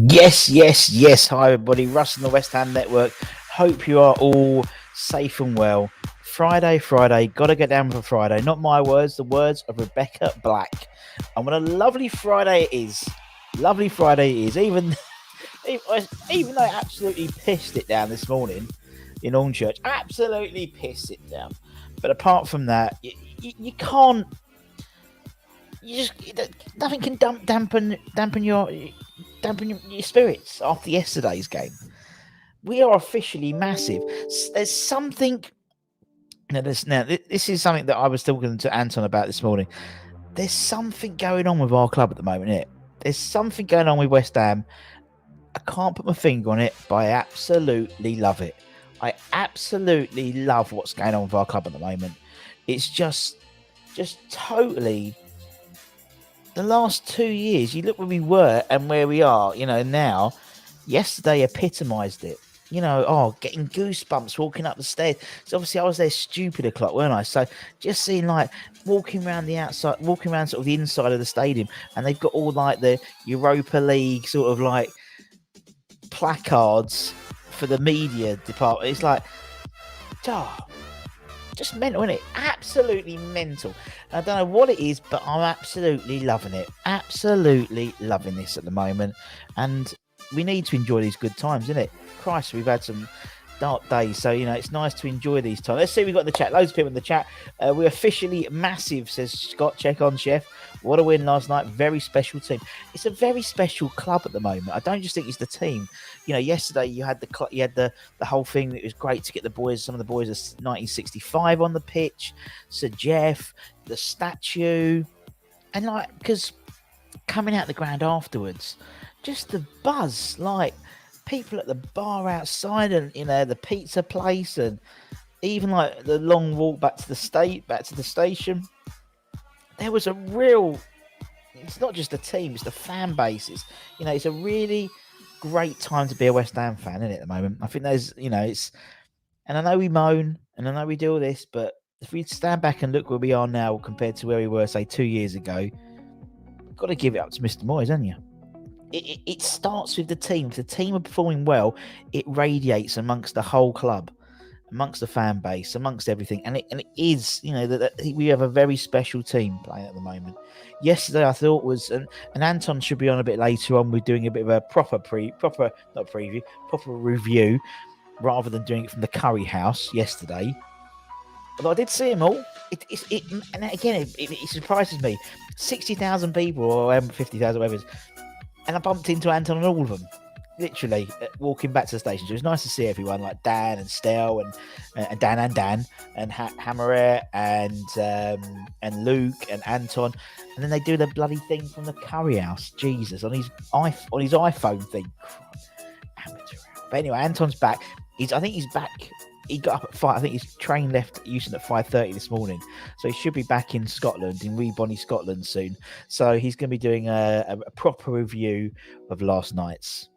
Yes. Hi, everybody. Russ and the West Ham Network. Hope you are all safe and well. Friday. Got to get down for Friday. Not my words, the words of Rebecca Black. And what a lovely Friday it is. Even, even though I absolutely pissed it down this morning in Hornchurch. Absolutely pissed it down. But apart from that, you can't. Nothing can dampen your spirits after yesterday's game. We are officially massive. There's something. This is something that I was talking to Anton about this morning. There's something going on with our club at the moment, isn't it? There's something going on with West Ham. I can't put my finger on it, but I absolutely love it. I absolutely love what's going on with our club at the moment. It's just totally. The last 2 years, you look where we were and where we are, now. Yesterday epitomised it. Getting goosebumps walking up the stairs. So obviously I was there stupid o'clock, weren't I? So just seeing walking around the outside, walking around sort of the inside of the stadium, and they've got all the Europa League sort of placards for the media department. It's just mental, isn't it? Absolutely mental. I don't know what it is, but I'm absolutely loving it. Absolutely loving this at the moment. And we need to enjoy these good times, isn't it? Christ, we've had some dark days. So, it's nice to enjoy these times. Let's see what we've got in the chat. Loads of people in the chat. We're officially massive, says Scott. Check on, Chef. What a win last night. Very special team. It's a very special club at the moment. I don't just think it's the team. Yesterday you had the whole thing. It was great to get some of the boys of 1965 on the pitch. Sir Jeff, the statue. And because coming out the ground afterwards, just the buzz, people at the bar outside and, the pizza place and even the long walk back to the station. There was a real, it's not just the team, it's the fan bases. It's a really great time to be a West Ham fan, isn't it, at the moment? I think there's, it's, and I know we moan and I know we do all this, but if we stand back and look where we are now compared to where we were, say, 2 years ago, you've got to give it up to Mr. Moyes, haven't you? It starts with the team. If the team are performing well, it radiates amongst the whole club, amongst the fan base, amongst everything. And it is, that we have a very special team playing at the moment. Yesterday, I thought and Anton should be on a bit later on. We're doing a bit of a proper review, rather than doing it from the Curry House yesterday. Although I did see them all. And again, it surprises me. 60,000 people or 50,000, whatever it is. And I bumped into Anton and all of them, literally, walking back to the station. So it was nice to see everyone, like Dan and Stel and Dan and Hammerer and Luke and Anton. And then they do the bloody thing from the Curry House. Jesus, on his iPhone thing. Amateur. But anyway, Anton's back. I think he's back. He got up at 5. I think his train left Euston at 5:30 this morning, so he should be back in Scotland, in wee bonny Scotland soon. So he's going to be doing a proper review of last night's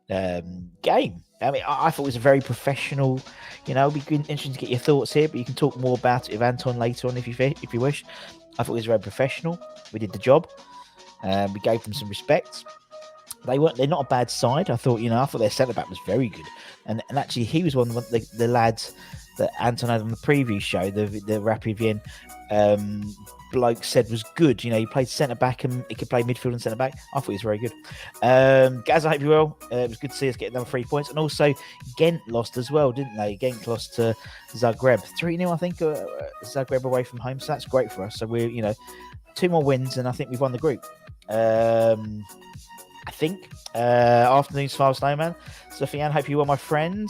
game. I mean, I thought it was a very professional. It'll be interesting to get your thoughts here, but you can talk more about it with Anton later on if you wish. I thought it was very professional. We did the job. We gave them some respect. They're not a bad side. I thought their centre back was very good, and actually he was one of the lads that Anton had on the previous show, the Rapid Wien bloke said was good. He played centre back and he could play midfield and centre back. I thought he was very good. Gaz, I hope you're well. It was good to see us get another 3 points, and also Ghent lost as well, didn't they? Ghent lost to Zagreb 3-0, I think. Zagreb away from home, so that's great for us. So we're 2 more wins, and I think we've won the group. I think. Afternoon's File Snowman. Sofiane, hope you well, my friend.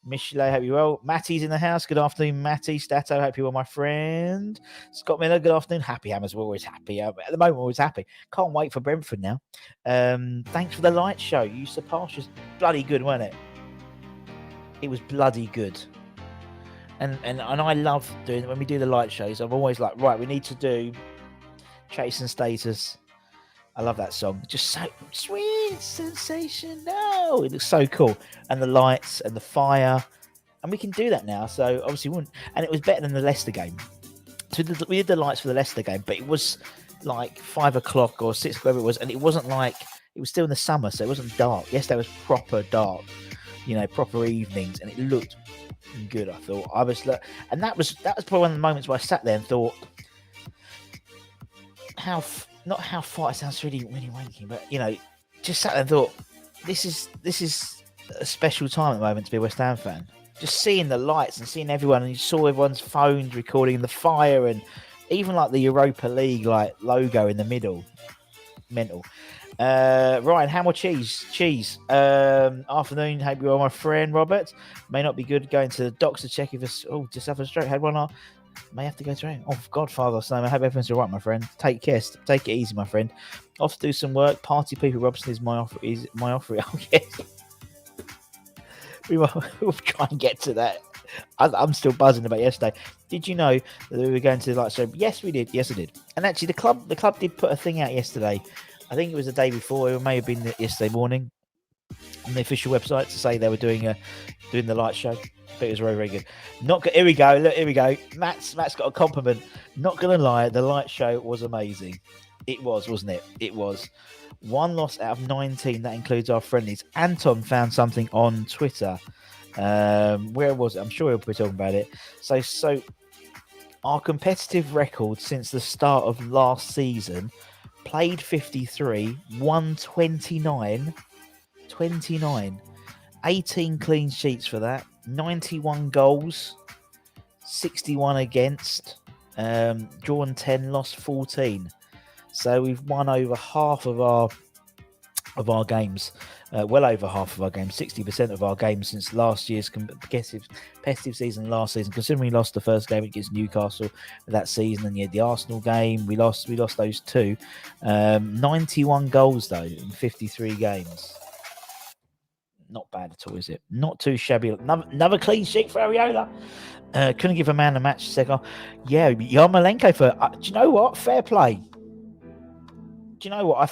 Michele, hope you well. Matty's in the house. Good afternoon, Matty. Stato, hope you well, my friend. Scott Miller, good afternoon. Happy Hammers, we're always happy. At the moment, we're always happy. Can't wait for Brentford now. Thanks for the light show. You surpassed us. Bloody good, wasn't it? It was bloody good. And I love doing it when we do the light shows. I'm always like, right, we need to do Chasing Status. I love that song. Just so sweet, sensational. It looks so cool. And the lights and the fire. And we can do that now. So obviously we wouldn't. And it was better than the Leicester game. So we did the lights for the Leicester game, but it was like 5 o'clock or 6, whatever it was. And it wasn't like It was still in the summer, so it wasn't dark. Yesterday was proper dark, proper evenings, and it looked good. I thought and that was probably one of the moments where I sat there and thought, not how far, it sounds really wanky, but just sat there and thought, this is a special time at the moment to be a West Ham fan. Just seeing the lights and seeing everyone, and you saw everyone's phones recording the fire, and even like the Europa League logo in the middle. Mental. Ryan, ham or cheese? Afternoon, hope you are, my friend Robert. May not be good going to the doctor to check if it's just have a stroke, had one. May have to go to Godfather. So I hope everyone's all right, my friend. Take care. Take it easy, my friend. Off to do some work. Party people Robson is my offer. Oh yes. We'll try and get to that. I'm still buzzing about yesterday. Did you know that we were going to the light show? Yes, we did. Yes, I did. And actually, the club did put a thing out yesterday. I think it was the day before. It may have been yesterday morning on the official website to say they were doing the light show. But it was very, very good. Here we go. Look, here we go. Matt's got a compliment. Not gonna lie, the light show was amazing. It was, wasn't it? It was. 1 loss out of 19. That includes our friendlies. Anton found something on Twitter. Where was it? I'm sure he'll be talking about it. So our competitive record since the start of last season: played 53, won 29, 18 clean sheets for that, 91 goals, 61 against, drawn 10, lost 14. So we've won over half of our games, well over half of our games, 60% of our games since last year's competitive season last season. Considering we lost the first game against Newcastle that season, and the Arsenal game, we lost those two. 91 goals though in 53 games. Not bad at all, is it? Not too shabby. Another clean sheet for Areola. Couldn't give a man a match second. Yeah, Yarmolenko do you know what? Fair play. Do you know what? I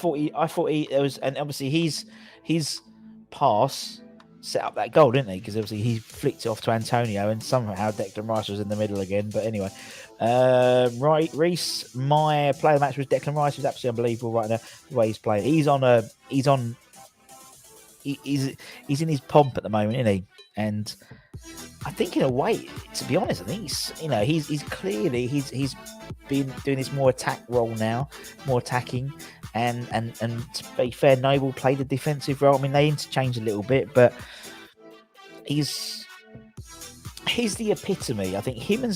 thought he there was, and obviously his pass set up that goal, didn't he? Because obviously he flicked it off to Antonio, and somehow Declan Rice was in the middle again. But anyway, Reece, my player of the match was Declan Rice. He's absolutely unbelievable right now the way he's playing. He's in his pomp at the moment, isn't he? And I think, in a way, to be honest, I think he's clearly he's been doing this more attack role now, more attacking, and to be fair, Noble played a defensive role. I mean, they interchange a little bit, but he's the epitome. I think him and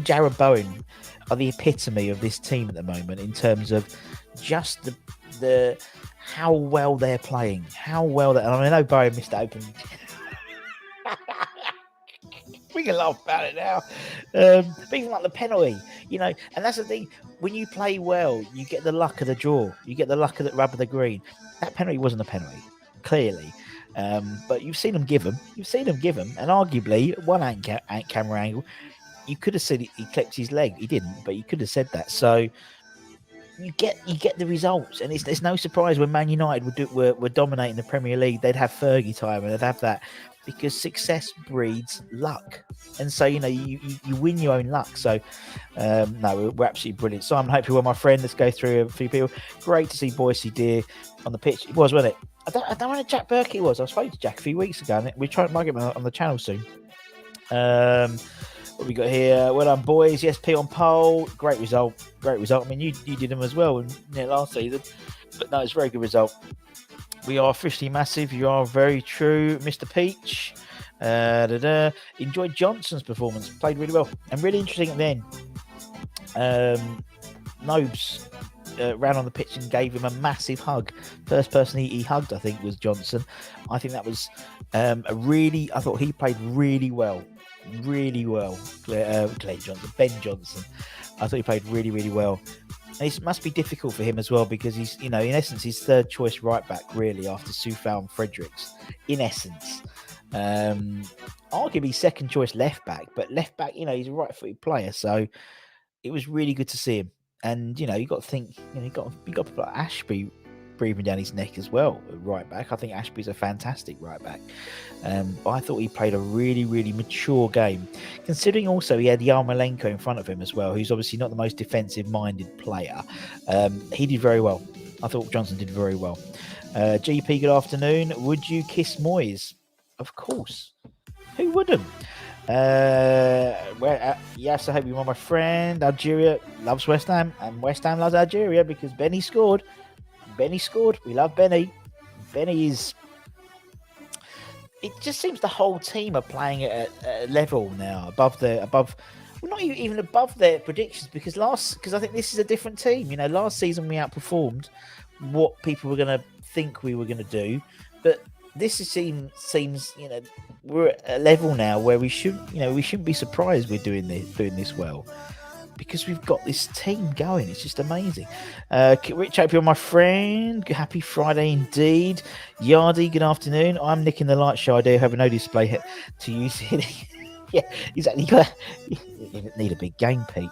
Jarrod Bowen are the epitome of this team at the moment in terms of just the how well they're playing, how well that. I know Bowen missed the open. We can laugh about it now. But even like the penalty, and that's the thing. When you play well, you get the luck of the draw. You get the luck of the rub of the green. That penalty wasn't a penalty, clearly. But you've seen them give them. And arguably, one camera angle, you could have said he clipped his leg. He didn't, but you could have said that. So you get the results, and it's no surprise when Man United were dominating the Premier League. They'd have Fergie time, and they'd have that. Because success breeds luck, and so you win your own luck. So no, we're absolutely brilliant. Simon, hope you were my friend. Let's go through a few people. Great to see Boise Deer on the pitch. It was, wasn't it? I don't know where Jack Burkey was. I spoke to Jack a few weeks ago, and we're trying to get him on the channel soon. What we got here? Well done, boys. Yes, P on pole. Great result. I mean, you did them as well last season, but no, it's a very good result. We are officially massive. You are very true, Mr. Peach. Enjoyed Johnson's performance. Played really well. And really interesting at the end. Nobes ran on the pitch and gave him a massive hug. First person he hugged, I think, was Johnson. I think that was I thought he played really well. Really well. Ben Johnson. I thought he played really, really well. And it must be difficult for him as well because he's, in essence, his third choice right back, really, after Soufal and Fredericks. In essence, arguably second choice left back, but left back, he's a right footed player. So it was really good to see him. And, you got to think, you got to put Ashby breathing down his neck as well, right back. I think Ashby's a fantastic right back. But I thought he played a really, really mature game, considering also he had Yarmolenko in front of him as well, who's obviously not the most defensive-minded player. He did very well. I thought Johnson did very well. GP, good afternoon. Would you kiss Moyes? Of course. Who wouldn't? Yes, I hope you are my friend. Algeria loves West Ham, and West Ham loves Algeria because Benny scored. Benny scored. We love Benny. Benny is. It just seems the whole team are playing at a level now above. Well, not even above their predictions because I think this is a different team. You know, last season we outperformed what people were going to think we were going to do, but this seems we're at a level now where we shouldn't be surprised we're doing this well because we've got this team going. It's just amazing. Rich, hope you're my friend. Happy Friday indeed. Yardy, good afternoon. I'm nicking the light show. I do have no display to use it. Yeah, exactly. You need a big game, Pete.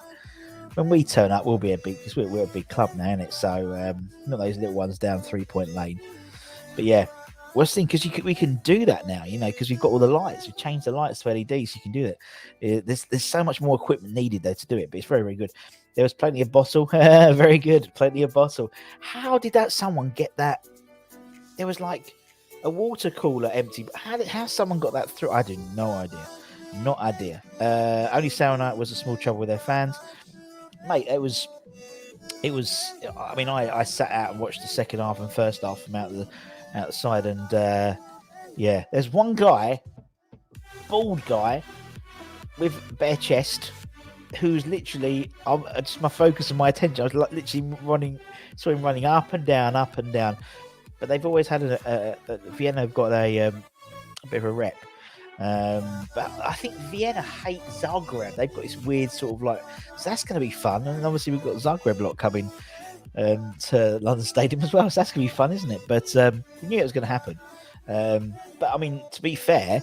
When we turn up, we'll be because we're a big club now, isn't it? So not those little ones down 3-point lane. But yeah, worst thing because we can do that now, because we've got all the lights. We've changed the lights to LEDs, so you can do it. There's so much more equipment needed there to do it, but it's very, very good. There was plenty of bottle, very good, plenty of bottle. How did someone get that? There was like a water cooler empty. But how someone got that through? I do no idea. Not idea. Only Saturday night was a small trouble with their fans, mate. It was. I mean, I sat out and watched the second half and first half from outside, and there's one guy, bald guy, with bare chest, who's literally just my focus and my attention. I was literally saw him running up and down. But they've always had Vienna have got a bit of a rep. But I think Vienna hate Zagreb. They've got this weird sort of so that's going to be fun. And obviously we've got Zagreb lot coming to London Stadium as well. So that's going to be fun, isn't it? But we knew it was going to happen. But I mean, to be fair,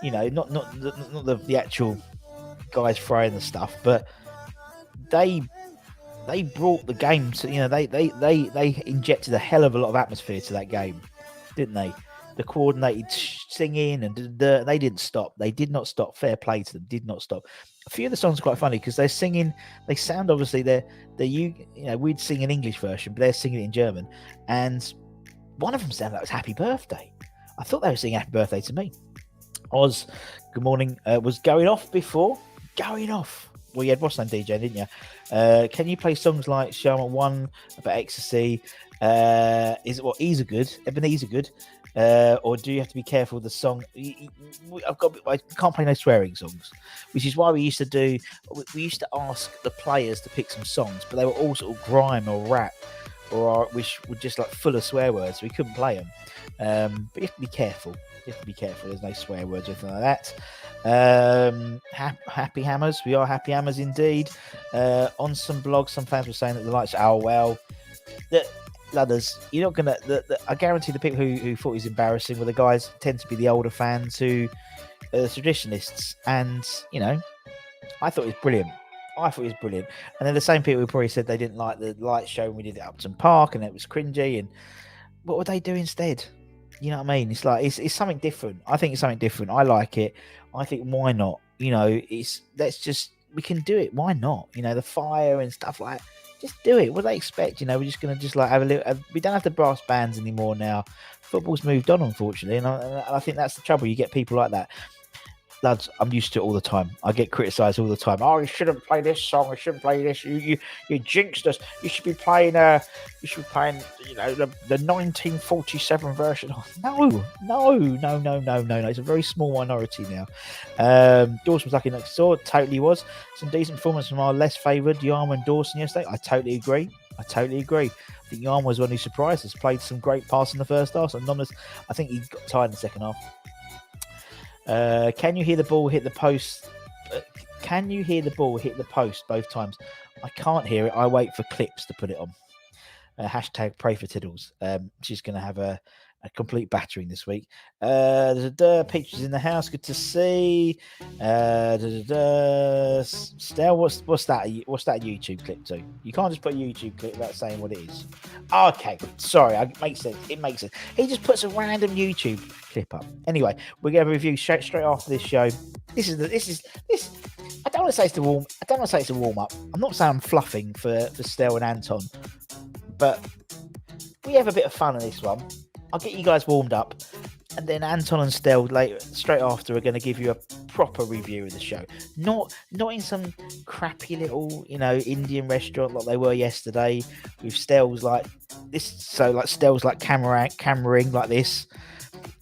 not the actual guys throwing the stuff, but they brought the game to, they injected a hell of a lot of atmosphere to that game, didn't they? The coordinated singing and they didn't stop. They did not stop. Fair play to them. Did not stop. A few of the songs are quite funny because they're singing. They sound obviously we'd sing an English version, but they're singing it in German. And one of them sounded like it was Happy Birthday. I thought they were singing Happy Birthday to me. Oz, good morning. Was going off before. Going off. Well, you had what's name DJ, didn't you? Can you play songs like Sharma One about ecstasy? Is it what Easer Good? Ebenezer Good? Or do you have to be careful with the song? I can't play no swearing songs, which is why we used to ask the players to pick some songs, but they were all sort of grime or rap which were just like full of swear words. So we couldn't play them. But you have to be careful. There's no swear words or anything like that. Happy Hammers. We are Happy Hammers indeed. On some blogs, some fans were saying that the lights. Oh well, Ladders, you're not gonna. I guarantee the people who thought it was embarrassing were the guys tend to be the older fans who are the traditionalists, and I thought it was brilliant. And then the same people who probably said they didn't like the light show when we did it at Upton Park and it was cringy. And what would they do instead? You know what I mean? It's like it's something different. I think it's something different. I like it. I think why not? We can do it. Why not? The fire and stuff like that. Just do it. What do they expect? We're just going to have a little. We don't have the brass bands anymore now. Football's moved on, unfortunately, and I think that's the trouble. You get people like that. Lads, I'm used to it all the time. I get criticised all the time. Oh, you shouldn't play this song. You shouldn't play this. You jinxed us. You should be playing. The 1947 version. Oh, no. It's a very small minority now. Dawson was lucky next door. Totally was. Some decent performance from our less favoured Yarm and Dawson yesterday. I totally agree. I think Yarm was one who surprised us. Played some great pass in the first half. I think he got tired in the second half. Can you hear the ball hit the post? Can you hear the ball hit the post both times? I can't hear it. I wait for clips to put it on. Hashtag pray for Tiddles. She's going to have a complete battering this week. Pictures in the house. Good to see. Stell, what's that? What's that YouTube clip to? You can't just put a YouTube clip without saying what it is. Okay, sorry. It makes sense. He just puts a random YouTube clip up. Anyway, we're going to review straight after this show. This. I don't want to say it's a warm up. I'm not saying I'm fluffing for Stell and Anton, but we have a bit of fun in this one. I'll get you guys warmed up, and then Anton and Stel later, straight after, are going to give you a proper review of the show. Not in some crappy little, Indian restaurant like they were yesterday with Stel's like this. So like Stel's like cameraing like this,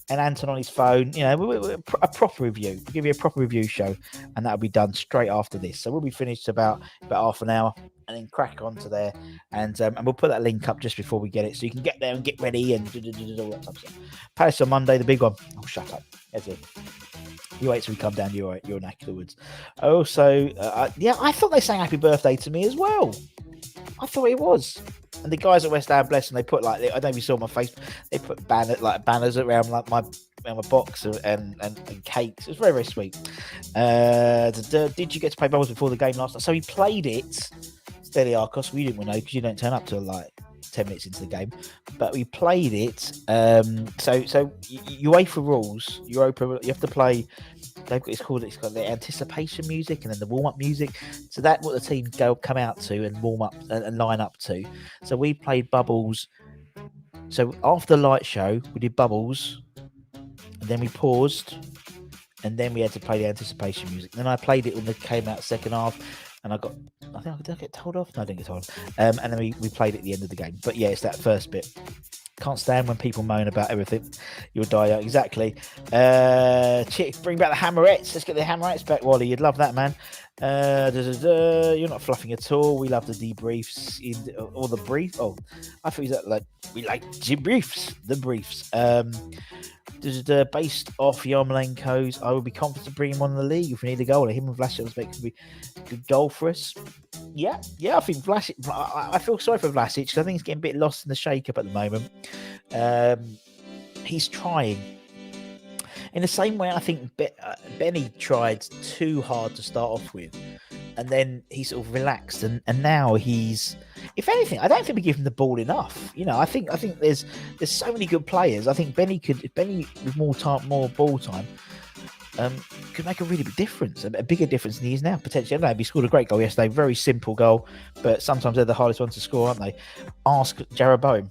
and Anton on his phone. A proper review. We'll give you a proper review show, and that'll be done straight after this. So we'll be finished about half an hour, and then crack on to there, and we'll put that link up just before we get it, so you can get there and get ready and all that stuff. Palace on Monday, the big one. Oh, shut up. That's it. You wait till we come down your neck of the woods. Also, I thought they sang happy birthday to me as well. I thought it was. And the guys at West Ham, bless them, they put like, I don't know if you saw my face, they put banners around like my box and cakes. It was very, very sweet. Did you get to play bubbles before the game last night? So he played it. Steady Arcos, we didn't know because you don't turn up till like 10 minutes into the game, but we played it. So UEFA rules, Europa, you have to play. It's called the anticipation music and then the warm up music. So that's what the team come out to and warm up and line up to. So we played bubbles. So after the light show, we did bubbles, and then we paused, and then we had to play the anticipation music. Then I played it when they came out second half. And I did I get told off? No, I didn't get told off. And then we played at the end of the game. But yeah, it's that first bit. Can't stand when people moan about everything. You'll die out. Exactly. Bring back the Hammerettes. Let's get the Hammerettes back, Wally. You'd love that, man. You're not fluffing at all. We love the debriefs or the brief. Oh, I thought you said like we like debriefs. The briefs. Based off Yarmolenko's, I would be confident to bring him on in the league if we need a goal. Him and Vlasic could be a good goal for us. Yeah, I think Vlasic. I feel sorry for Vlasic because I think he's getting a bit lost in the shake-up at the moment. He's trying. In the same way, I think Benny tried too hard to start off with, and then he sort of relaxed, and now he's. If anything, I don't think we give him the ball enough. I think there's so many good players. I think Benny with more ball time, could make a really big difference, a bigger difference than he is now potentially. I don't know. He scored a great goal yesterday, very simple goal, but sometimes they're the hardest ones to score, aren't they? Ask Jarrod Bowen.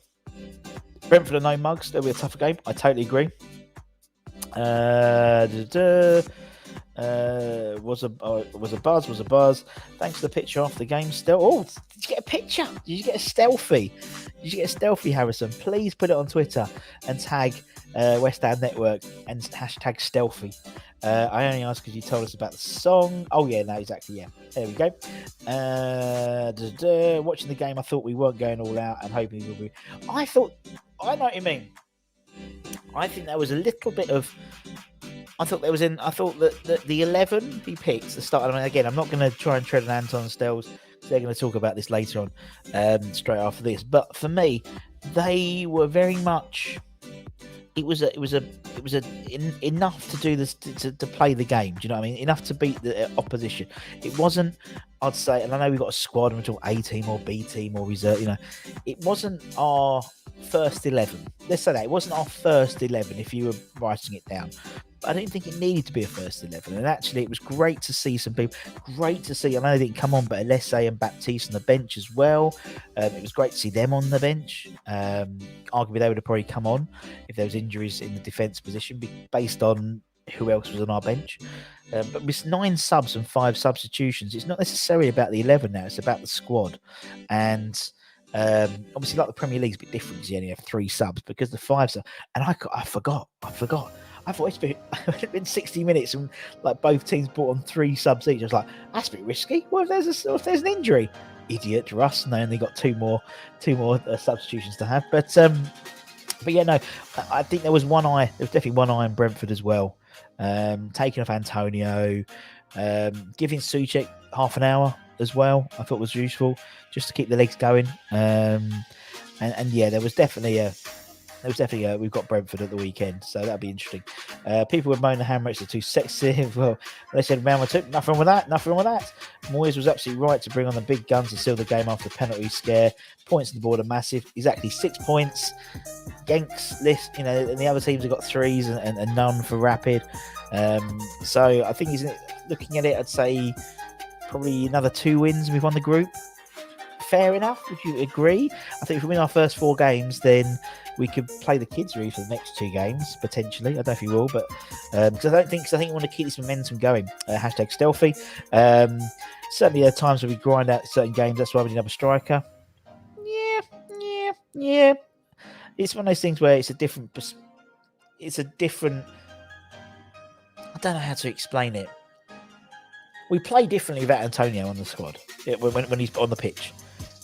Brentford are no mugs. They'll be a tougher game. I totally agree. Was a buzz. Thanks for the picture after the game. Still, did you get a picture? Did you get a stealthy? Harrison? Please put it on Twitter and tag West Ham Network and hashtag stealthy. I only asked because you told us about the song. Oh yeah, no, exactly. Yeah, there we go. Watching the game, I thought we weren't going all out and hoping we will be. I know what you mean. I think there was a little bit of. I thought that the 11 he picked the start. I mean, again, I'm not going to try and tread on Anton Stells. They're going to talk about this later on, straight after this. But for me, they were very much. It was enough to do this to play the game. Do you know what I mean? Enough to beat the opposition. It wasn't. I'd say, and I know we've got a squad until A team or B team or reserve. It wasn't our first 11. Let's say that it wasn't our first 11. If you were writing it down. I didn't think it needed to be a first 11, and actually it was great to see some people. Great to see. I know they didn't come on, but Alesse and Baptiste on the bench as well. It was great to see them on the bench. Arguably, they would have probably come on if there was injuries in the defence position, based on who else was on our bench. But with 9 subs and 5 substitutions, it's not necessarily about the 11 now. It's about the squad, and obviously, like the Premier League's a bit different because you only have 3 subs because the 5 subs. And I forgot. I thought it's been 60 minutes and like both teams brought on 3 subs each. I was like, that's a bit risky. What if there's an injury? Idiot, Russ. And they only got two more substitutions to have. But yeah, no, I think there was one eye. There was definitely one eye in Brentford as well. Taking off Antonio, giving Souček half an hour as well. I thought was useful just to keep the legs going. And yeah, there was definitely we've got Brentford at the weekend, so that'll be interesting. People would moan the Hammerets are too sexy. Well, they said Real Madrid, nothing wrong with that. Moyes was absolutely right to bring on the big guns and seal the game after the penalty scare. Points on the board are massive. Exactly 6 points. Genks list, and the other teams have got 3s and none for Rapid. So I think he's looking at it. I'd say probably another 2 wins and we've won the group. Fair enough. Would you agree? I think if we win our first 4 games, then we could play the kids really for the next 2 games potentially. I don't know if he will, but because I think we want to keep this momentum going. Hashtag stealthy. Certainly, there are times where we grind out certain games. That's why we didn't have a striker. Yeah. It's one of those things where it's a different. I don't know how to explain it. We play differently without Antonio on the squad when he's on the pitch.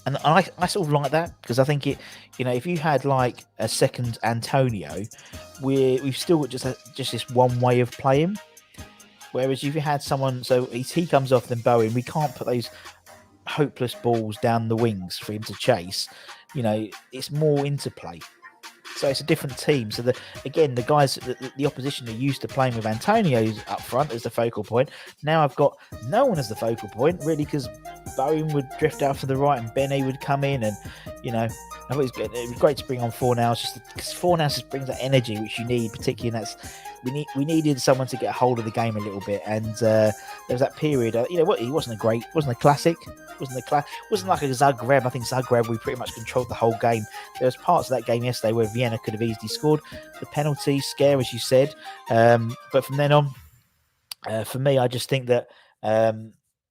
And I sort of like that because I think it, if you had like a second Antonio, we've still got just this one way of playing. Whereas if you had someone, so he comes off, then Bowen, we can't put those hopeless balls down the wings for him to chase. It's more interplay. So it's a different team. So the guys, the opposition are used to playing with Antonio's up front as the focal point. Now I've got no one as the focal point, really, because Bowen would drift out to the right and Benny would come in, and I thought it was great to bring on Fornals, just because Fornals just brings that energy which you need, particularly, and that's we needed someone to get a hold of the game a little bit. And there was that period. He wasn't a classic. Wasn't like a Zagreb. I think Zagreb, we pretty much controlled the whole game. There was parts of that game yesterday where Vienna could have easily scored. The penalty scare, as you said, but from then on, for me, I just think that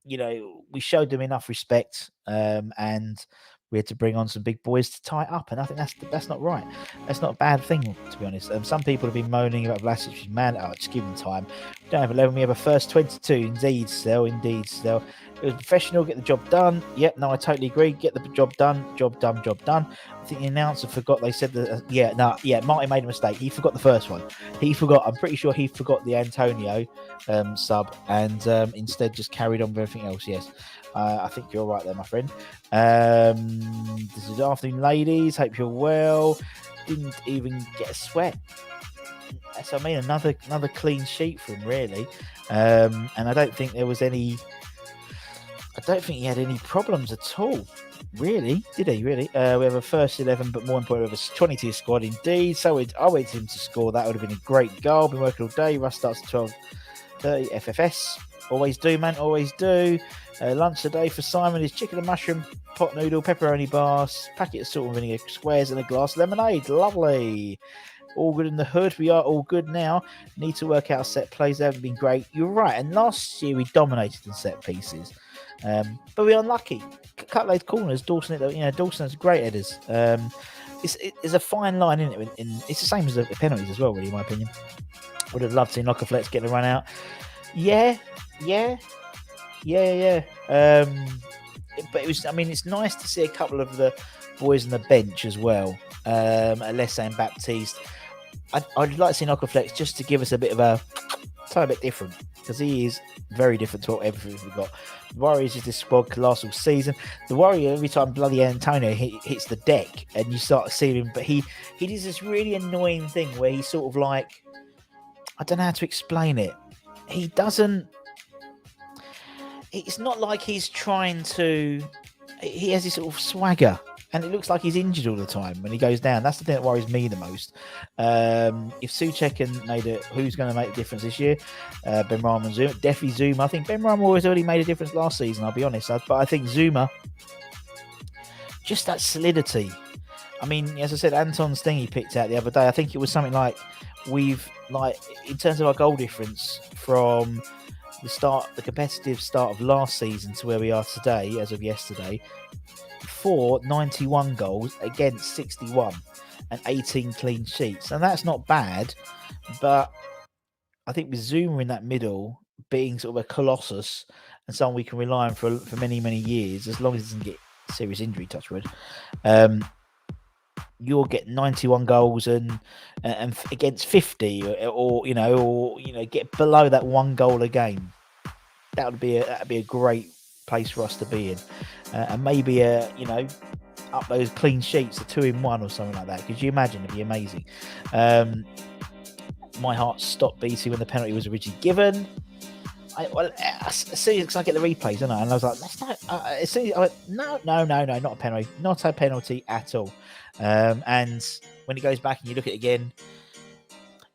we showed them enough respect, and we had to bring on some big boys to tie it up, and I think that's not right. That's not a bad thing, to be honest. Some people have been moaning about Vlasic. Man, just give him time. We don't have 11. We have a first 22. Indeed, still. It was professional. Get the job done. Yep, no, I totally agree. Get the job done. Job done. I think the announcer forgot. They said that. Martin made a mistake. He forgot the first one. I'm pretty sure he forgot the Antonio sub, and instead just carried on with everything else. Yes, I think you're right there, my friend. This is afternoon, ladies. Hope you're well. Didn't even get a sweat. So I mean, another clean sheet for him, really. And I don't think there was any. I don't think he had any problems at all. Really? Did he? Really? We have a first 11, but more importantly, we have a 22 squad indeed. So I waited him to score. That would have been a great goal. Been working all day. Russ starts at 12:30. FFS. Always do, man. Always do. Lunch today for Simon is chicken and mushroom, pot noodle, pepperoni bars, packet of salt and vinegar squares, and a glass of lemonade. Lovely. All good in the hood. We are all good now. Need to work out set plays. They haven't been great. You're right. And last year we dominated in set pieces. But we're unlucky. Cut those corners. Dawson has great headers. It's a fine line, isn't it? It's the same as the penalties as well, really, in my opinion. Would have loved to see Knockerflex get the run out. Yeah. But it was. I mean, it's nice to see a couple of the boys on the bench as well. Alessa and Baptiste. I'd like to see Knockerflex just to give us a bit of a bit different, because he is very different to what everything we've got. The Warriors is this squad colossal season. The Warrior, every time bloody Antonio hits the deck and you start seeing him, but he does this really annoying thing where he's sort of like, I don't know how to explain it. He doesn't. It's not like he's trying to. He has this sort of swagger, and it looks like he's injured all the time when he goes down. That's the thing that worries me the most. If Suchek made it, who's going to make a difference this year? Benrahma and Zuma. Definitely Zuma. I think Benrahma has already made a difference last season, I'll be honest. But I think Zuma, just that solidity. I mean, as I said, Anton's thing he picked out the other day, I think it was something like in terms of our goal difference from the competitive start of last season to where we are today, as of yesterday, 91 goals against 61 and 18 clean sheets. And that's not bad, but I think with Zuma in that middle being sort of a colossus and someone we can rely on for many, many years, as long as he doesn't get serious injury, touch wood, you'll get 91 goals and against 50 or get below that 1 goal a game. That'd be a great place for us to be in, and maybe up those clean sheets to 2-in-1 or something like that. Could you imagine? It'd be amazing. My heart stopped beating when the penalty was originally given. As soon as I get the replays, and I was like, "That's not." As soon as I went, no, not a penalty, not a penalty at all. And when he goes back and you look at it again,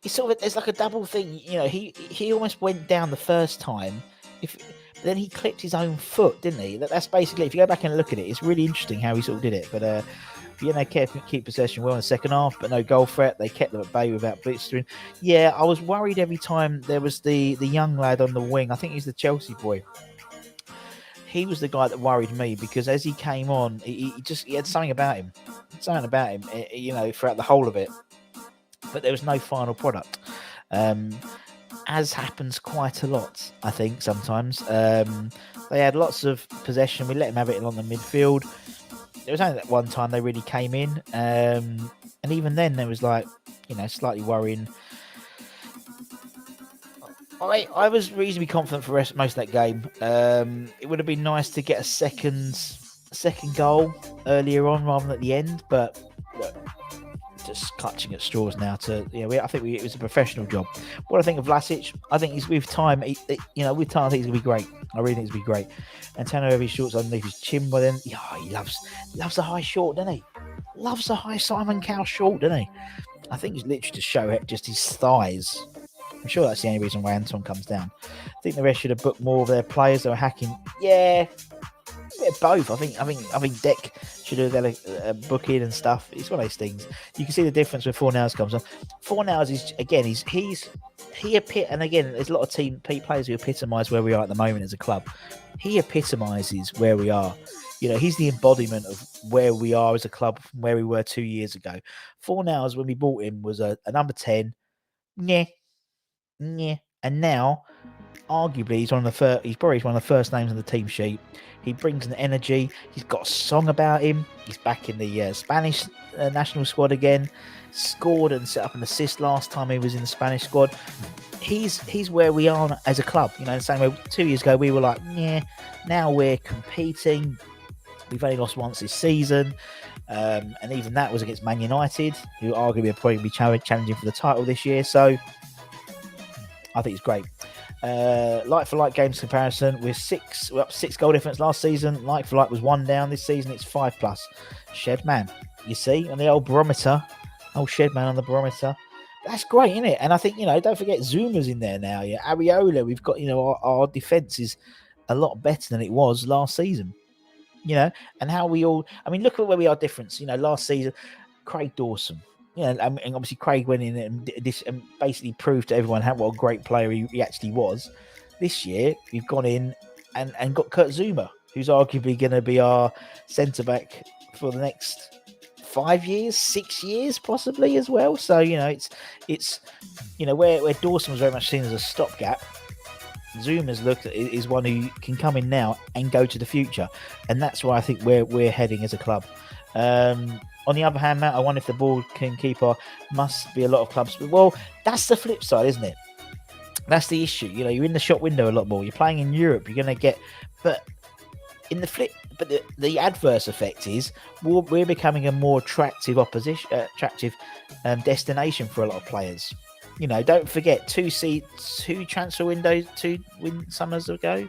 it's sort of there's like a double thing. He almost went down the first time. Then he clipped his own foot, didn't he? That's basically, if you go back and look at it, it's really interesting how he sort of did it. But Vienna keep possession well in the second half, but no goal threat. They kept them at bay without blistering. Yeah, I was worried every time there was the young lad on the wing. I think he's the Chelsea boy. He was the guy that worried me because as he came on, he had something about him, throughout the whole of it. But there was no final product, as happens quite a lot, I think, sometimes. They had lots of possession. We let them have it along the midfield. There was only that one time they really came in, and even then there was slightly worrying. I was reasonably confident for most of that game. It would have been nice to get a second goal earlier on rather than at the end, but look, just clutching at straws now. I think it was a professional job. What I think of Vlasic, I think he's with time. I think he's going to be great. I really think he's going to be great. And Tano over his shorts underneath his chin by then. Yeah, he loves the high short, doesn't he? Loves the high Simon Cowell short, doesn't he? I think he's literally to show it just his thighs. I'm sure that's the only reason why Anton comes down. I think the rest should have booked more of their players. They were hacking. Yeah, a bit of both. I think Deck should have had a booking and stuff. It's one of those things. You can see the difference when Fornals comes on. Fornals is again. And again, there's a lot of team players who epitomise where we are at the moment as a club. He epitomises where we are. He's the embodiment of where we are as a club from where we were 2 years ago. Fornals, when we bought him, was a number 10. Yeah. And now, arguably, he's probably one of the first names on the team sheet. He brings an energy. He's got a song about him. He's back in the Spanish national squad again. Scored and set up an assist last time he was in the Spanish squad. He's where we are as a club. The same way 2 years ago we were like, yeah. Now we're competing. We've only lost once this season. And even that was against Man United, who arguably will probably be challenging for the title this year. So I think it's great. Like for like games comparison, we're up 6 goal difference last season. Like for like was 1 down this season. It's 5+. Shedman, you see on the old barometer, Shedman on the barometer. That's great, isn't it? And I think don't forget Zuma's in there now. Yeah, Areola. We've got our defense is a lot better than it was last season. And how we all. I mean, look at where we are different. Last season, Craig Dawson. And obviously Craig went in and basically proved to everyone what a great player he actually was. This year, we've gone in and got Kurt Zouma, who's arguably going to be our centre-back for the next 5 years, 6 years, possibly as well. So, it's where Dawson was very much seen as a stopgap. Zuma's is one who can come in now and go to the future. And that's why I think we're heading as a club. On the other hand, Matt, I wonder if the board can keep must be a lot of clubs. Well, that's the flip side, isn't it? That's the issue. You're in the shop window a lot more. You're playing in Europe. You're going to get... But the adverse effect is we're becoming a more attractive destination for a lot of players. Don't forget, two transfer windows, 2 summers ago.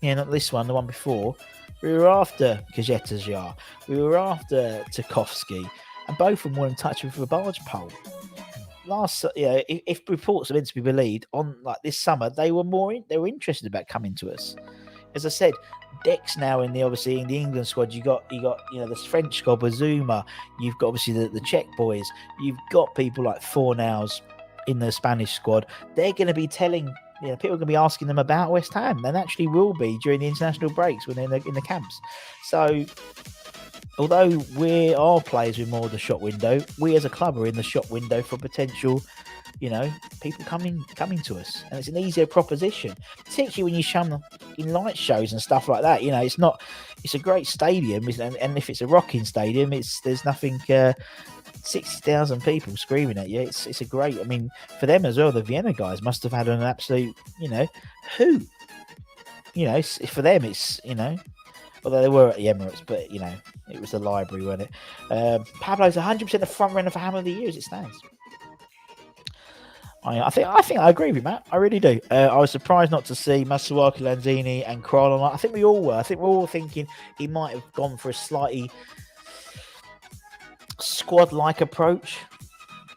Not this one, the one before. We were after Kajetajar. We were after Tarkovsky. And both of them were in touch with a barge pole. If reports are meant to be believed, on this summer, they were interested about coming to us. As I said, Deck's now in the England squad. You got the French squad with Zuma. You've got obviously the Czech boys. You've got people like Fornals in the Spanish squad. They're going to be telling. People are going to be asking them about West Ham, and actually will be during the international breaks when they're in the camps. So, although our players with more of the shop window, we as a club are in the shop window for potential, people coming to us, and it's an easier proposition, particularly when you show them in light shows and stuff like that. It's a great stadium, and if it's a rocking stadium, there's nothing. 60,000 people screaming at you. It's a great. I mean, for them as well, the Vienna guys must have had an absolute, who. For them, it's although they were at the Emirates, but it was the library, wasn't it? Pablo's 100% the front runner for Hammer of the Year as it stands. I think I agree with you, Matt. I really do. I was surprised not to see Masuaki, Lanzini, and Kroll. I think we all were. I think we're all thinking he might have gone for a slightly squad-like approach.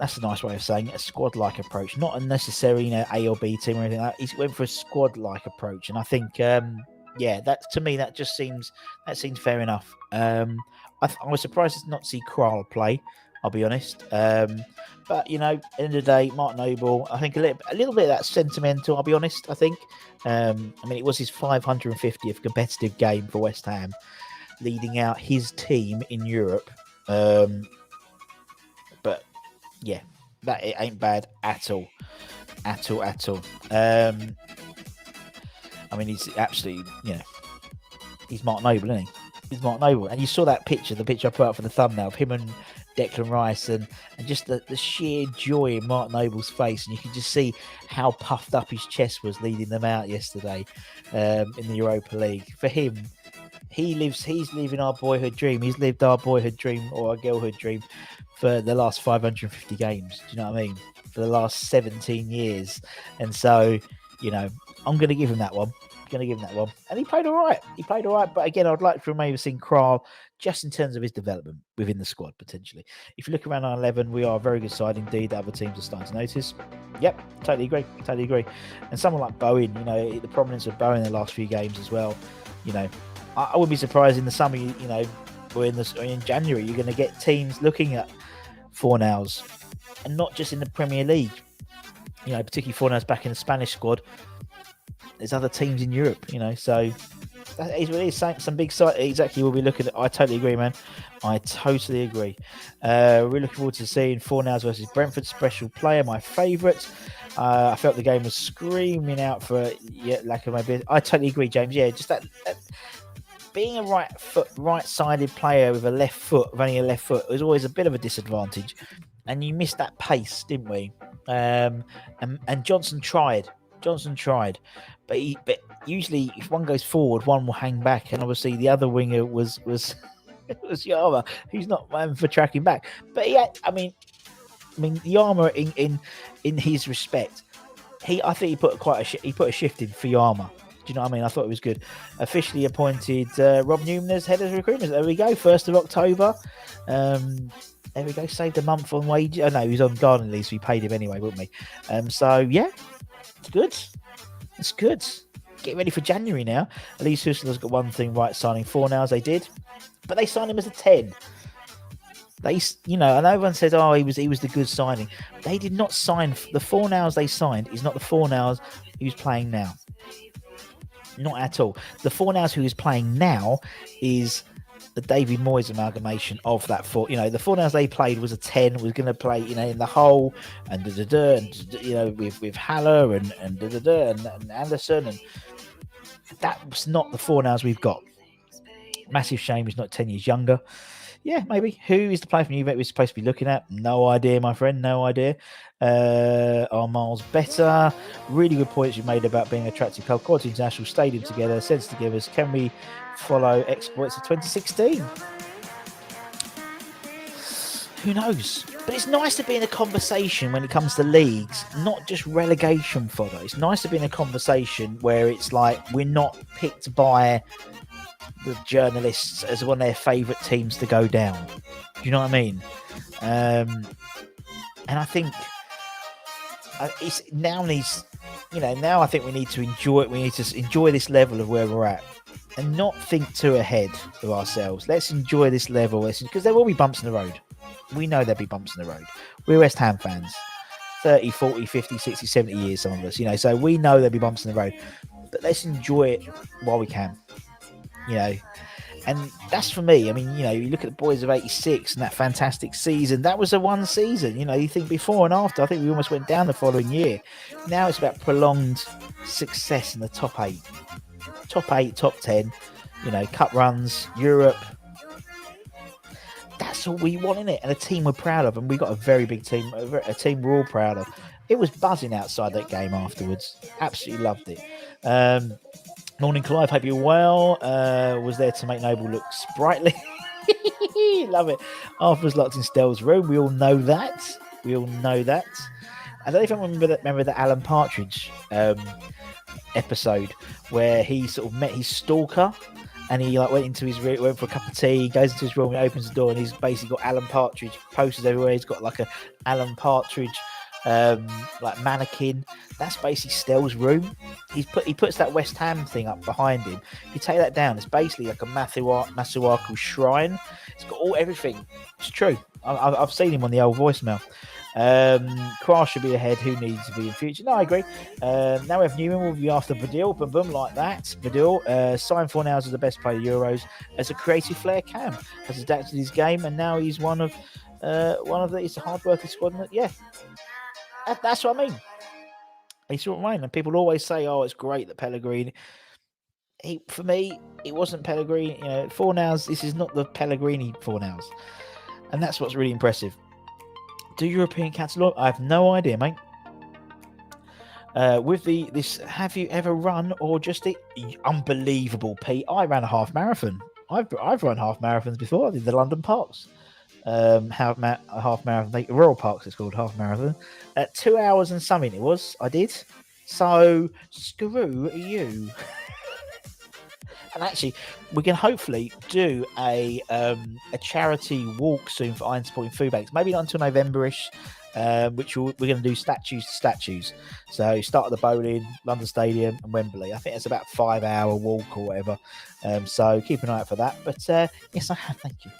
That's a nice way of saying it, a squad-like approach, not a necessarily A or B team or anything like that. He went for a squad-like approach, and I think that to me that seems fair enough. I was surprised to not see Kral play. I'll be honest, but at the end of the day, Mark Noble, I think a little bit of that sentimental. I'll be honest. I think, it was his 550th competitive game for West Ham, leading out his team in Europe. But yeah, that it ain't bad at all. He's absolutely, he's Mark Noble, isn't he? He's Mark Noble, and you saw that picture, the picture I put up for the thumbnail of him and Declan Rice, and just the sheer joy in Mark Noble's face, and you can just see how puffed up his chest was leading them out yesterday in the Europa League. For him, he's living our boyhood dream. He's lived our boyhood dream or our girlhood dream for the last 550 games. Do you know what I mean? For the last 17 years. And so, I'm going to give him that one. And he played all right. But again, I'd like to have maybe seen Kral just in terms of his development within the squad, potentially. If you look around our 11, we are a very good side indeed that other teams are starting to notice. Yep, totally agree. And someone like Bowen, the prominence of Bowen in the last few games as well. I wouldn't be surprised in the summer, or in January, you're going to get teams looking at Fornals, and not just in the Premier League. Particularly Fornals back in the Spanish squad. There's other teams in Europe, so that is really some big side. Exactly what we're looking at. I totally agree, man. I totally agree. We're looking forward to seeing Fornals versus Brentford. Special player, my favourite. I felt the game was screaming out for lack of my bit. I totally agree, James. Yeah, just that being a right-sided player with only a left foot was always a bit of a disadvantage, and you missed that pace, didn't we? And Johnson tried, but usually if one goes forward, one will hang back, and obviously the other winger was Yarma, who's not for tracking back. But Yarma in his respect, I think he put a shift in for Yarma. Do you know what I mean? I thought it was good. Officially appointed Rob Newman as head of recruitment. There we go. 1st of October. There we go. Saved a month on wage. Oh, no, he was on garden leave, so we paid him anyway, wouldn't we? It's good. It's good. Get ready for January now. At least Husserl's got one thing right, signing Fornals. They did. But they signed him as a 10. I know everyone said, he was the good signing. They did not sign. The Fornals they signed is not the Fornals who's playing now. Not at all. The Fornals who is playing now is the David Moyes amalgamation of that four. The Fornals they played was a 10, was going to play, in the hole and with Haller and Anderson, and that was not the Fornals we've got. Massive shame he's not 10 years younger. Yeah, maybe. Who is the player from Juve we're supposed to be looking at? No idea, my friend. No idea. Are Miles better? Really good points you made about being attractive club. Quality international stadium together. Sensitive givers. Can we follow exploits of 2016? Who knows? But it's nice to be in a conversation when it comes to leagues, not just relegation fodder. It's nice to be in a conversation where it's like we're not picked by the journalists as one of their favourite teams to go down. Do you know what I mean? And I think it's now needs, now I think we need to enjoy it. We need to enjoy this level of where we're at and not think too ahead of ourselves. Let's enjoy this level because there will be bumps in the road. We know there'll be bumps in the road. We're West Ham fans. 30, 40, 50, 60, 70 years, some of us, so we know there'll be bumps in the road. But let's enjoy it while we can. And that's for me. You look at the boys of 86 and that fantastic season. That was a one season. You think before and after, I think we almost went down the following year. Now it's about prolonged success in the top 8. Top 8, top 10, cup runs, Europe. That's all we want, innit? And a team we're proud of. And we've got a very big team, a team we're all proud of. It was buzzing outside that game afterwards. Absolutely loved it. Morning, Clive. Hope you're well. Was there to make Noble look sprightly. Love it. Arthur was locked in Stell's room. We all know that. I don't know if I remember the Alan Partridge episode where he sort of met his stalker and he like went into his room, went for a cup of tea, goes into his room, and opens the door, and he's basically got Alan Partridge posters everywhere. He's got like a Alan Partridge like mannequin. That's basically Stell's room. He puts that West Ham thing up behind him. You take that down, it's basically like a Masuaku shrine. It's got everything. It's true. I've seen him on the old voicemail. Kraft should be ahead. Who needs to be in future? No, I agree. Now we have Newman will be after Badil, boom, boom, like that. Badil signed for now as the best player of the Euros, as a creative flair can, has adapted his game, and now he's one of it's a hard working squad. Yeah, that's what I mean. It's what I mean. And people always say, "Oh, it's great that Pellegrini." For me, it wasn't Pellegrini. You know, Fornals. This is not the Pellegrini Fornals, and that's what's really impressive. Do European catalog? I have no idea, mate. With this, have you ever run or just the unbelievable, Pete? I ran a half marathon. I've run half marathons before. I did the London Parks. Half marathon, Royal Parks. It's called half marathon. 2 hours and something. It was. I did. So screw you. And actually, we can hopefully do a charity walk soon for Iron Supporting Food Banks. Maybe not until November-ish, which we're going to do statues to statues. So start at the Bowling, London Stadium and Wembley. I think it's about 5 hour walk or whatever. So keep an eye out for that. But yes, I have. Thank you.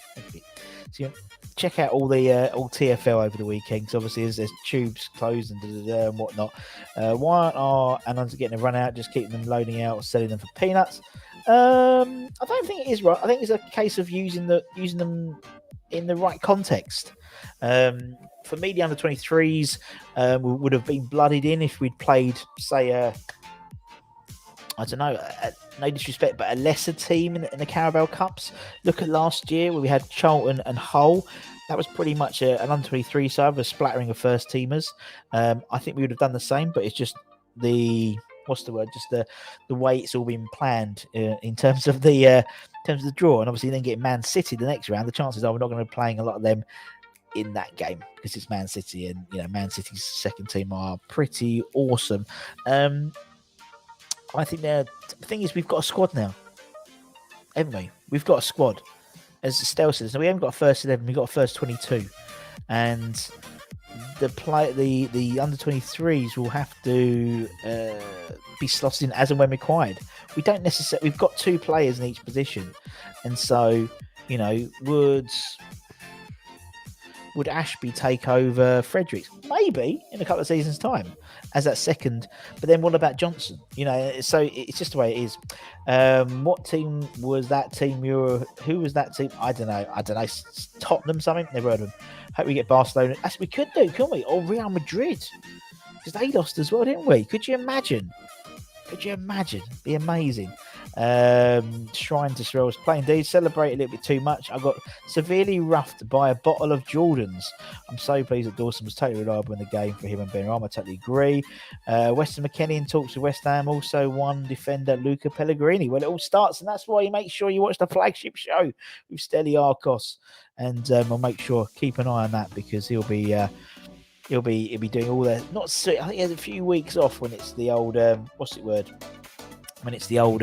So check out all the all TFL over the weekend, because obviously there's tubes closed and whatnot. Why aren't our anons getting a run out? Just keeping them loading out or selling them for peanuts. I don't think it is right. I think it's a case of using them in the right context. For me, the under 23s would have been blooded in if we'd played, say, I don't know, no disrespect, but a lesser team in the Carabao Cups. Look at last year where we had Charlton and Hull. That was pretty much an under 23 side, a splattering of first teamers. I think we would have done the same, but it's just just the way it's all been planned in terms of the draw, and obviously then get Man City the next round. The chances are we're not going to be playing a lot of them in that game because it's Man City, and Man City's second team are pretty awesome. I think the thing is we've got a squad now, haven't we? We've got a squad, as Estelle says. Now we haven't got a first 11, we've got a first 22, and the under 23s will have to be slotted in as and when required. We don't necessarily. We've got 2 players in each position, and so would Ashby take over Fredericks? Maybe in a couple of seasons' time as that second. But then what about Johnson? So it's just the way it is. What team was that team? Who was that team? I don't know. Tottenham something? Never heard of them. Hope we get Barcelona. As we could do, couldn't we? Or Real Madrid. Because they lost as well, didn't we? Could you imagine? Be amazing. Shrine to Sorrell's playing D. Celebrate a little bit too much. I got severely roughed by a bottle of Jordans. I'm so pleased that Dawson was totally reliable in the game for him and Ben Rama. I totally agree. Weston McKennie in talks with West Ham. Also one defender, Luca Pellegrini. Well, it all starts, and that's why you make sure you watch the flagship show with Steli Arcos, and I'll make sure keep an eye on that, because he'll be doing all that. I think he has a few weeks off when it's the old when it's the old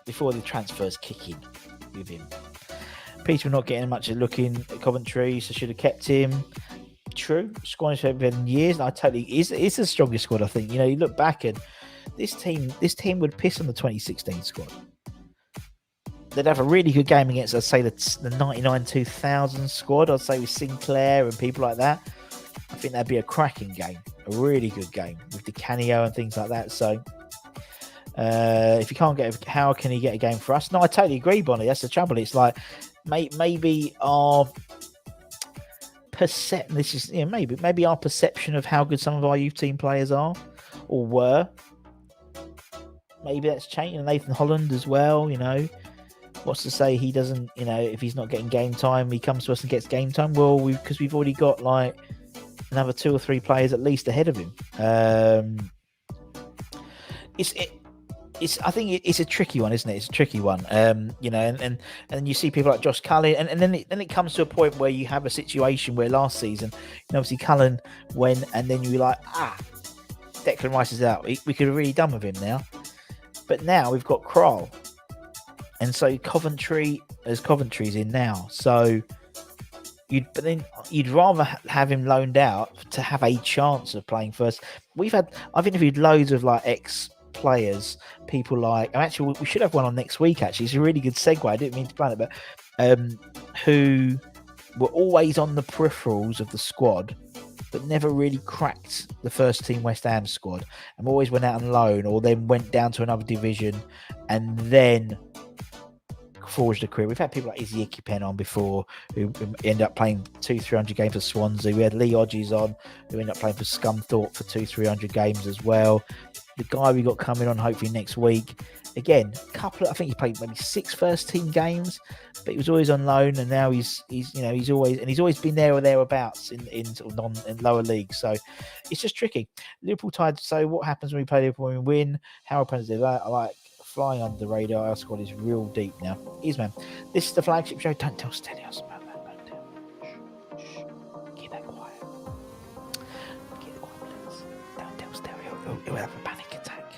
before the transfers kick in with him. Peter not getting much of looking at Coventry, so should have kept him. True, squad for 7 years. I totally is the strongest squad. I think you look back and this team would piss on the 2016 squad. They'd have a really good game against, I'd say, the 99 2000 squad. I'd say with Sinclair and people like that. I think that'd be a cracking game, a really good game with Di Canio and things like that. So if you can't get, how can he get a game for us? No, I totally agree, Bonnie. That's the trouble. It's like maybe our perception. This is maybe our perception of how good some of our youth team players are or were. Maybe that's changing. And Nathan Holland as well. What's to say he doesn't? If he's not getting game time, he comes to us and gets game time. Well, because we've already got like another 2 or 3 players at least ahead of him. I think it's a tricky one, isn't it? It's a tricky one. And you see people like Josh Cullen, and then it comes to a point where you have a situation where last season, obviously Cullen went, and then you're like, Declan Rice is out. We could have really done with him now. But now we've got Kroll. And so Coventry's in now. So you'd rather have him loaned out to have a chance of playing first. I've interviewed loads of like ex-players, people like, and actually we should have one on next week. Actually, it's a really good segue. I didn't mean to plan it, but who were always on the peripherals of the squad, but never really cracked the first team West Ham squad, and always went out on loan or then went down to another division and then forged a career. We've had people like Izzy Ikipen on before who ended up playing 200-300 games for Swansea. We had Lee Hodges on who ended up playing for Scunthorpe for 200-300 games as well. The guy we got coming on hopefully next week, again, I think he played maybe 6 first team games, but he was always on loan, and now he's always been there or thereabouts in sort of in lower leagues. So it's just tricky. Liverpool tied. So what happens when we play Liverpool when we win? How opponents do that? I like flying under the radar. Our squad is real deep now. Man. This is the flagship show. Don't tell Stelios about that. Don't tell. Shh. Keep that quiet. Keep it quiet, please. Don't tell Stereo. He'll have a panic attack.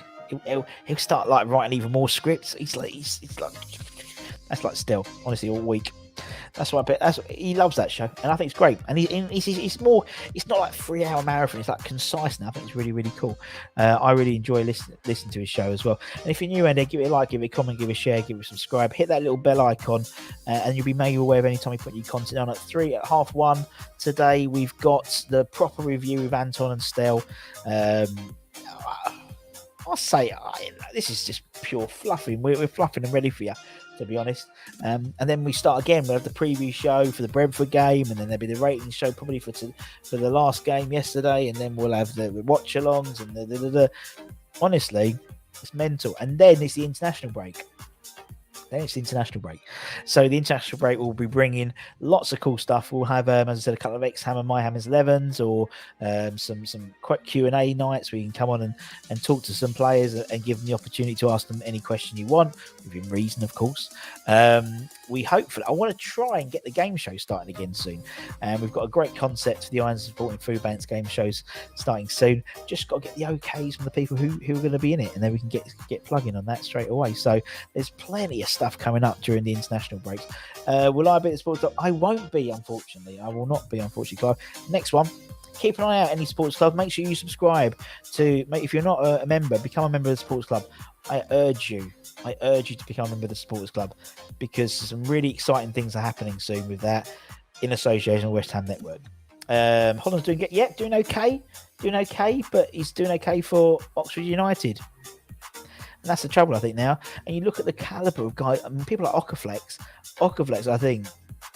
He'll start like writing even more scripts. He's like that's like Stel. Honestly, all week. That's why he loves that show, and I think it's great. And it's more. It's not like 3-hour marathon. It's like concise now. I think it's really, really cool. I really enjoy listening to his show as well. And if you're new in there, give it a like, give it a comment, give it a share, give it a subscribe. Hit that little bell icon, and you'll be made aware of any time we put new content on. At 1:30 today, we've got the proper review with Anton and Stel. I'll say this is just pure fluffing. We're fluffing and ready for you, to be honest. And then we start again. We'll have the preview show for the Brentford game, and then there'll be the rating show probably for the last game yesterday, and then we'll have the watch-alongs and the. Honestly, it's mental. And then it's the international break. So the international break will be bringing lots of cool stuff. We'll have, as I said, a couple of ex-Ham and My Hammers 11s, or some quick Q&A nights where you can come on and talk to some players and give them the opportunity to ask them any question you want, within reason, of course. I want to try and get the game show starting again soon. And we've got a great concept for the Irons Supporting Food Banks game shows starting soon. Just got to get the okays from the people who are going to be in it, and then we can get plugging on that straight away. So there's plenty of stuff coming up during the international breaks. Will I be at the Sports Club? I won't be, unfortunately. I will not be, unfortunately, Clive. Next one. Keep an eye out any sports club. Make sure you subscribe if you're not a member, become a member of the sports club. I urge you to become a member of the sports club, because some really exciting things are happening soon with that, in association with West Ham Network. Holland's doing okay, but he's doing okay for Oxford United. And that's the trouble, I think, now. And you look at the calibre of guys. I mean, people like Okaflex, I think,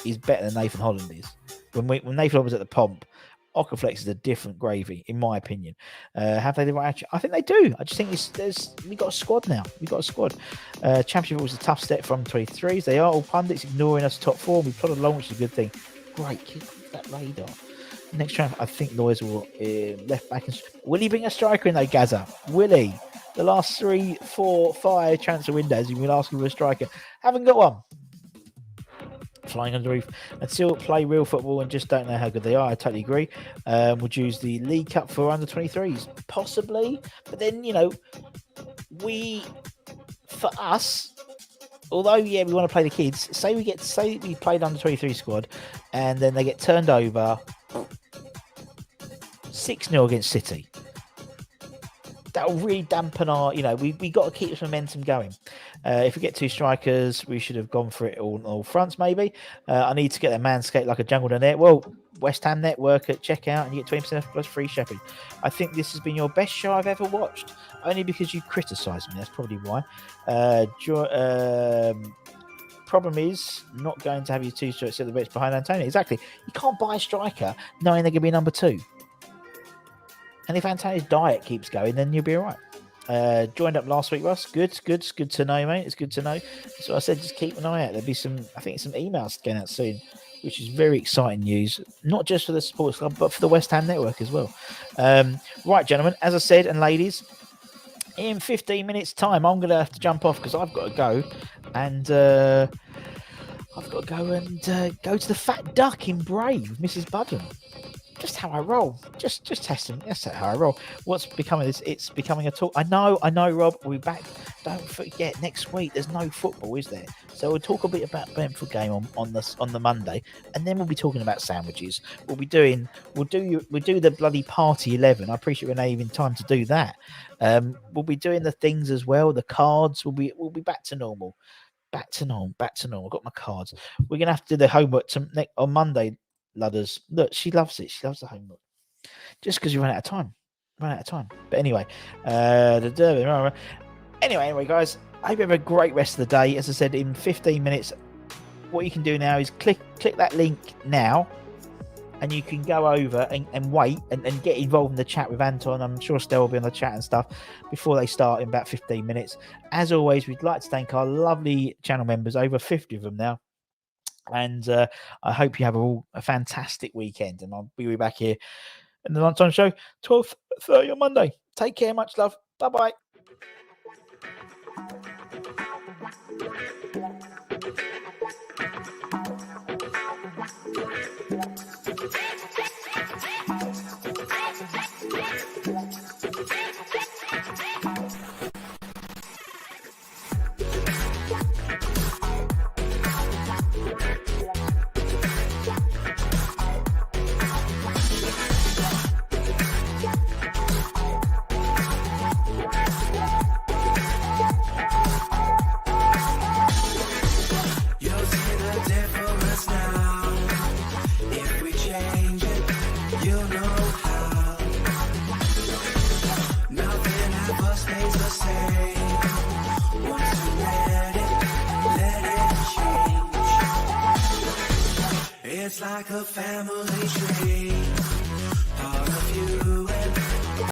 is better than Nathan Holland is. When Nathan Holland was at the Pomp, Okaflex is a different gravy, in my opinion. Have they the right attitude? I think they do. I just think we got a squad now. Championship was a tough step from 23s. They are all pundits ignoring us top 4. We plodded along, which is a good thing. Great, keep that radar. Next round, I think Lawyers will left back. Will he bring a striker in though, Gaza? Will he? The last 3, 4, 5 transfer windows, you've been asking for a striker. Haven't got one. Flying under the roof. Until play real football and just don't know how good they are. I totally agree. Would use the League Cup for under 23s, possibly. But then, for us, although we want to play the kids. Say we played under 23 squad, and then they get turned over 6-0 against City. That'll really dampen our, we got to keep this momentum going. If we get 2 strikers, we should have gone for it all fronts, maybe. I need to get that Manscaped like a jungle down there. Well, West Ham Network at checkout, and you get 20% off plus free shipping. I think this has been your best show I've ever watched, only because you criticised me. That's probably why. Problem is, not going to have you 2 strikers at the bench behind Antonio. Exactly. You can't buy a striker knowing they're going to be number 2. And if Antonio's diet keeps going, then you'll be all right. Joined up last week, Ross. Good to know, mate. It's good to know. So I said, just keep an eye out. There'll be some emails going out soon, which is very exciting news, not just for the sports club, but for the West Ham Network as well. Right, gentlemen, as I said, and ladies, in 15 minutes' time, I'm going to have to jump off because I've got to go. And go to the Fat Duck in Bray with Mrs. Budden. just how I roll. Just testing. That's how I roll. What's becoming this? It's becoming a talk. I know, Rob. We'll be back. Don't forget, next week there's no football, is there? So we'll talk a bit about Brentford game on the Monday, and then we'll be talking about sandwiches. We'll do the bloody party 11. I appreciate we're not even time to do that. We'll be doing the things as well. The cards. We'll be back to normal. Back to normal. I've got my cards. We're gonna have to do the homework on Monday. Ludders, look, she loves it. She loves the homework. Just because you run out of time. But anyway, anyway, guys, I hope you have a great rest of the day. As I said, in 15 minutes, what you can do now is click that link now, and you can go over and wait and get involved in the chat with Anton. I'm sure Stella will be on the chat and stuff before they start in about 15 minutes. As always, we'd like to thank our lovely channel members, over 50 of them now. And I hope you have all a fantastic weekend. And I'll be back here in the lunchtime show, 12:30 on Monday. Take care. Much love. Bye-bye. It's like a family tree, part of you and